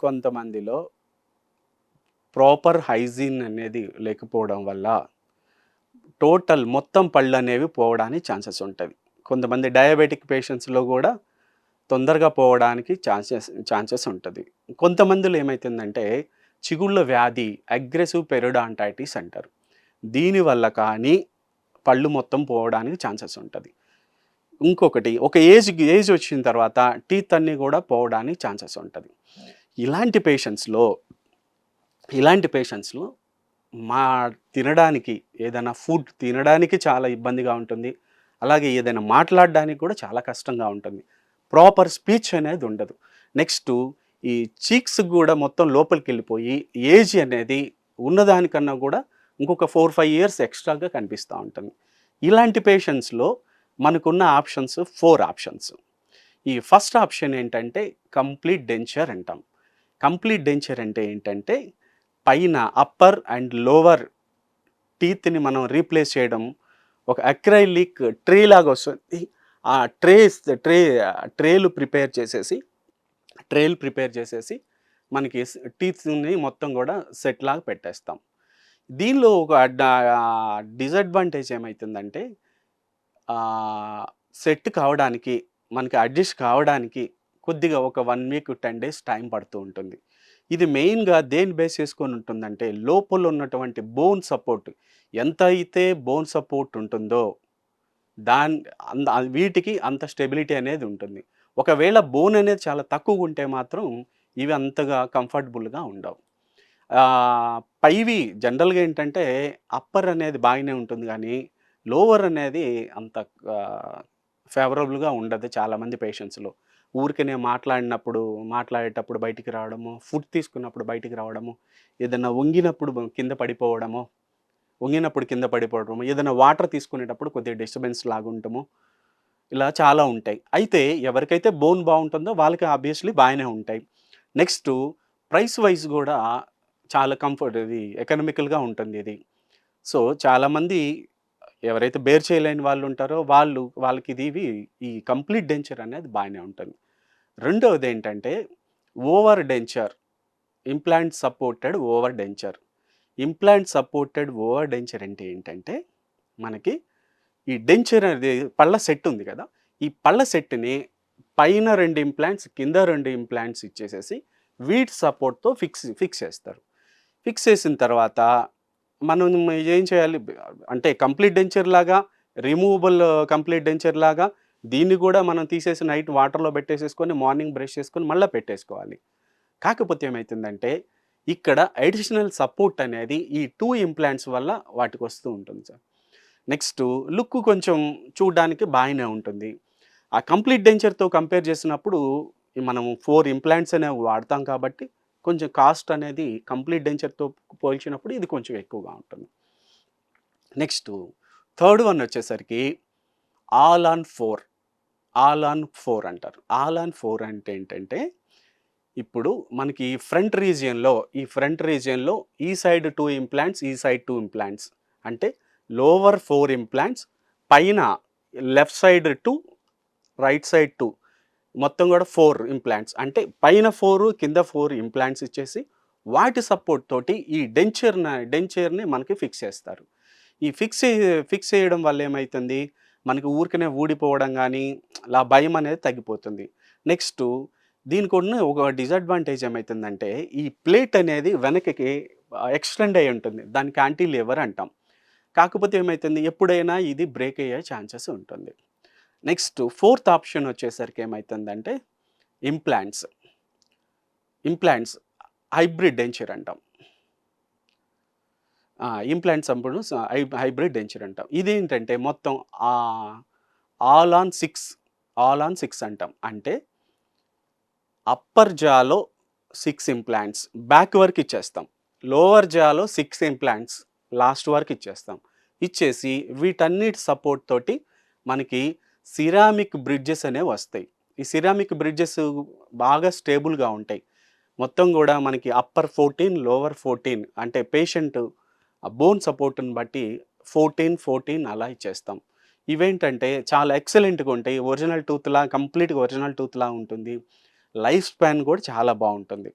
కొంతమందిలో proper hygiene అనేది లేకపోవడం వల్ల టోటల్ మొత్తం పళ్ళనేవి పోవడానికి ఛాన్సెస్ ఉంటది. కొంతమంది డయాబెటిక్ పేషెంట్స్‌లో గూడా తొందరగా పోవడానికి ఛాన్సెస్ ఉంటది. కొంతమందిలో ఏమైతుందంటే చిగుళ్ళ వ్యాధి అగ్రెసివ్ పెరిడాంటైటిస్ అంటారు. దీనివల్ల కానీ పళ్ళు మొత్తం పోవడానికి ఛాన్సెస్ ఉంటది. ఇంకొకటి ఒక ఏజ్ వచ్చిన తర్వాత టీత్ అన్నీ గూడా పోవడానికి ఛాన్సెస్ ఉంటది. ఇలాంటి పేషెంట్స్‌లో మా తినడానికి ఏదైనా ఫుడ్ తినడానికి చాలా ఇబ్బందిగా ఉంటుంది. అలాగే ఏదైనా మాట్లాడడానికి కూడా చాలా కష్టంగా ఉంటుంది. ప్రాపర్ స్పీచ్ అనేది ఉండదు. నెక్స్టు ఈ చీక్స్ గూడా మొత్తం లోపలికెళ్ళిపోయి ఏజ్ అనేది ఉన్నదానికన్నా గూడా ఇంకొక 4, 5 ఇయర్స్ ఎక్స్‌ట్రాగా కనిపిస్తా ఉంటుంది. ఇలాంటి పేషెంట్స్‌లో మనకున్న ఆప్షన్స్ 4 ఆప్షన్స్. ఈ ఫస్ట్ ఆప్షన్ ఏంటంటే కంప్లీట్ డెంచర్ అంటాం. కంప్లీట్ డెంచర్ అంటే ఏంటంటే పైన అప్పర్ అండ్ లోవర్ టీత్‌ని మనం రీప్లేస్ చేయడం. ఒక అక్రైలిక్ ట్రే లాగా వస్తుంది. ఆ ట్రేలు ప్రిపేర్ చేసేసి మనకి టీత్‌ని మొత్తం కూడా సెట్ లాగా పెట్టేస్తాం. దీనిలో ఒక డిసడ్వాంటేజ్ ఏమైతుందంటే సెట్ కావడానికి మనకి అడ్జస్ట్ కావడానికి కొద్దిగా ఒక 1 వీక్ 10 డేస్ టైం పడుతూ ఉంటుంది. ఇది మెయిన్‌గా దేన్ని బేస్ చేసుకొని ఉంటుందంటే లోపల ఉన్నటువంటి బోన్ సపోర్ట్ ఎంత అయితే బోన్ సపోర్ట్ ఉంటుందో వీటికి అంత స్టెబిలిటీ అనేది ఉంటుంది. ఒకవేళ బోన్ అనేది చాలా తక్కువ ఉంటే మాత్రం ఇవి అంతగా కంఫర్టబుల్‌గా ఉండవు. పైవి జనరల్‌గా ఏంటంటే అప్పర్ అనేది బాగానే ఉంటుంది గానీ లోవర్ అనేది అంత ఫేవరబుల్‌గా ఉండదు చాలామంది పేషెంట్స్‌లో. ఊరికనే మాట్లాడేటప్పుడు బయటికి రావడము, ఫుడ్ తీసుకున్నప్పుడు బయటికి రావడము, ఏదైనా వంగినప్పుడు కింద పడిపోవడము, ఏదైనా వాటర్ తీసుకునేటప్పుడు కొద్దిగా డిస్టర్బెన్స్ లాగా ఉండటము, ఇలా చాలా ఉంటాయి. అయితే ఎవరికైతే బోన్ బాగుంటుందో వాళ్ళకి ఆబ్వియస్‌లీ బాగానే ఉంటాయి. నెక్స్టు ప్రైస్ వైస్ గూడా చాలా ఇది ఎకనామికల్‌గా ఉంటుంది ఇది. సో, చాలామంది ఎవరైతే బేర్ చేయలేని వాళ్ళు ఉంటారో వాళ్ళకి ఈ కంప్లీట్ డెంచర్ అనేది బాగానే ఉంటుంది. రెండవదేంటంటే over denture, implant supported over denture. Implant supported over denture అంటే ఏంటంటే మనకి ఈ డెంచర్ అనేది పళ్ళ సెట్ ఉంది కదా! ఈ పళ్ళ సెట్‌ని పైన 2 ఇంప్లాంట్స్, కింద 2 ఇంప్లాంట్స్ ఇచ్చేసేసి వీటి సపోర్ట్‌తో ఫిక్స్ చేస్తారు. ఫిక్స్ చేసిన తర్వాత మనం ఏం చేయాలి? అంటే కంప్లీట్ డెంచర్ లాగా రిమూవబుల్ కంప్లీట్ డెంచర్ లాగా దీన్ని కూడా మనం తీసేసి నైట్ వాటర్‌లో పెట్టేసేసుకొని మార్నింగ్ బ్రష్ చేసుకొని మళ్ళా పెట్టేసుకోవాలి. కాకపోతే ఏమైతుందంటే ఇక్కడ అడిషనల్ సపోర్ట్ అనేది ఈ 2 ఇంప్లాంట్స్ వల్ల వాటికొస్తూ ఉంటుంది సార్. నెక్స్టు లుక్ కొంచెం చూడ్డానికి బాగానే ఉంటుంది. ఆ కంప్లీట్ డెంచర్‌తో కంపేర్ చేసినప్పుడు మనము 4 ఇంప్లాంట్స్ అనేవి వాడతాం కాబట్టి కొంచెం కాస్ట్ అనేది కంప్లీట్ డెంచర్‌తో పోల్చినప్పుడు ఇది కొంచెం ఎక్కువగా ఉంటుంది. నెక్స్టు థర్డ్ వన్ వచ్చేసరికి ఆల్ ఆన్ 4 అంటారు. ఆల్ ఆన్ 4 అంటే ఏంటంటే ఇప్పుడు మనకి ఫ్రంట్ రీజియన్‌లో ఈ సైడ్ 2 ఇంప్లాంట్స్, ఈ సైడ్ 2 ఇంప్లాంట్స్. అంటే లోవర్ 4 ఇంప్లాంట్స్, పైన లెఫ్ట్ సైడ్ 2, రైట్ సైడ్ 2 మొత్తం కూడా 4 ఇంప్లాంట్స్. అంటే పైన 4 కింద 4 ఇంప్లాంట్స్ ఇచ్చేసి వాటి సపోర్ట్ తోటి ఈ డెంచర్‌ని మనకి ఫిక్స్ చేస్తారు. ఈ ఫిక్స్ చేయడం వల్ల ఏమైతుంది? మనకి ఊరికనే ఊడిపోవడం గానీ, అలా భయం అనేది తగ్గిపోతుంది. నెక్స్టు దీనికున్న ఒక డిసడ్వాంటేజ్ ఏమైతుందంటే ఈ ప్లేట్ అనేది వెనకకి ఎక్స్టెండ్ అయ్యి ఉంటుంది. దాన్ని కాంటిలివర్ అంటాం. కాకపోతే ఏమైతుంది? ఎప్పుడైనా ఇది బ్రేక్ అయ్యే ఛాన్సెస్ ఉంటుంది. నెక్స్ట్ ఫోర్త్ ఆప్షన్ వచ్చేసరికి ఏమైతుందంటే ఇంప్లాంట్స్. హైబ్రిడ్ డెంచర్ అంటాం. ఇంప్లాంట్స్ అప్పుడు హైబ్రిడ్ డెంచర్ అంటాం. ఇదేంటంటే మొత్తం ఆల్ ఆన్ 6 అంటాం. అంటే అప్పర్ జాలో 6 ఇంప్లాంట్స్ బ్యాక్ వరకు ఇచ్చేస్తాం. లోవర్ జాలో 6 ఇంప్లాంట్స్ లాస్ట్ వరకు ఇచ్చేస్తాం. ఇచ్చేసి వీటన్నిటి సపోర్ట్ తోటి మనకి సిరామిక్ బ్రిడ్జెస్ అనేవి వస్తాయి. ఈ సిరామిక్ బ్రిడ్జెస్ బాగా స్టేబుల్‌గా ఉంటాయి. మొత్తం గూడా మనకి అప్పర్ 14, లోవర్ 14 అంటే పేషెంట్ బోన్ సపోర్ట్‌ని బట్టి 14 అలా ఇచ్చేస్తాం. ఇవేంటంటే చాలా ఎక్సలెంట్‌గా ఉంటాయి. కంప్లీట్‌గా ఒరిజినల్ టూత్‌లా ఉంటుంది. లైఫ్ స్పాన్ కూడా చాలా బావుంటుంది.